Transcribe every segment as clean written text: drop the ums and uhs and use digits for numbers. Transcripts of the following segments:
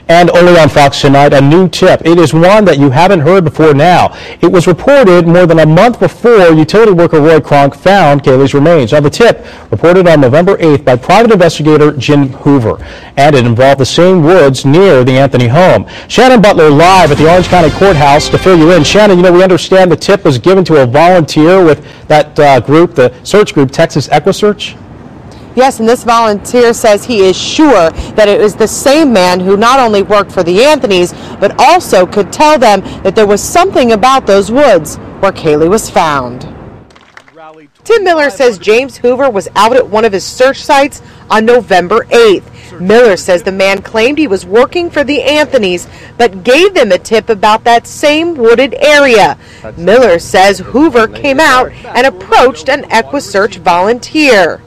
And only on Fox tonight, a new tip. It is one that you haven't heard before now. It was reported more than a month before utility worker Roy Kronk found Caylee's remains. Now, the tip reported on November 8th by private investigator Jim Hoover, and it involved the same woods near the Anthony home. Shannon Butler live at the Orange County Courthouse to fill you in. Shannon, we understand the tip was given to a volunteer with that group, the search group Texas EquiSearch. Yes, and this volunteer says he is sure that it was the same man who not only worked for the Anthonys, but also could tell them that there was something about those woods where Caylee was found. Tim Miller says James Hoover was out at one of his search sites on November 8th. Miller says the man claimed he was working for the Anthonys, but gave them a tip about that same wooded area. Miller says Hoover came out and approached an EquiSearch volunteer.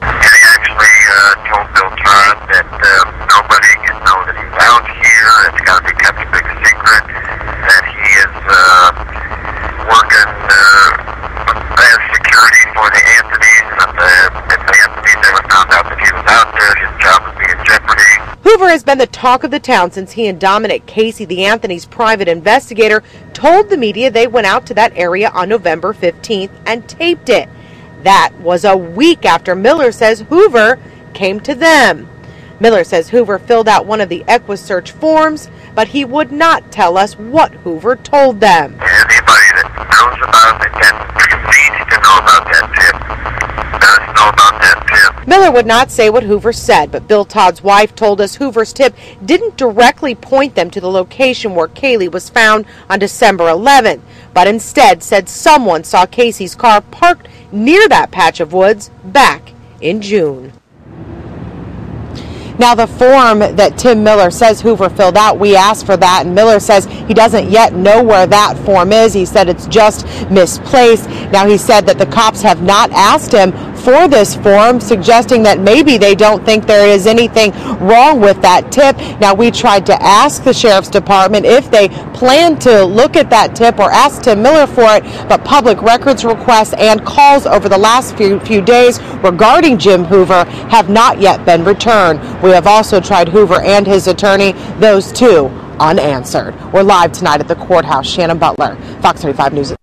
Told Bill Todd that nobody can know that he's out here. It's got to be kept a big secret. That he is working as security for the Anthonys. If the Anthonys ever found out that he was out there, his job would be in jeopardy. Hoover has been the talk of the town since he and Dominic Casey, the Anthony's private investigator, told the media they went out to that area on November 15th and taped it. That was a week after Miller says Hoover came to them. Miller says Hoover filled out one of the EquiSearch forms, but he would not tell us what Hoover told them. Anybody that knows about it and needs to know about that tip does know about that tip. Miller would not say what Hoover said, but Bill Todd's wife told us Hoover's tip didn't directly point them to the location where Caylee was found on December 11th, but instead said someone saw Casey's car parked near that patch of woods back in June. Now, the form that Tim Miller says Hoover filled out, we asked for that, and Miller says he doesn't yet know where that form is. He said it's just misplaced. Now, he said that the cops have not asked him for this form, suggesting that maybe they don't think there is anything wrong with that tip. Now, we tried to ask the Sheriff's Department if they plan to look at that tip or ask Tim Miller for it, but public records requests and calls over the last few days regarding Jim Hoover have not yet been returned. We have also tried Hoover and his attorney, those two unanswered. We're live tonight at the courthouse. Shannon Butler, Fox 35 News.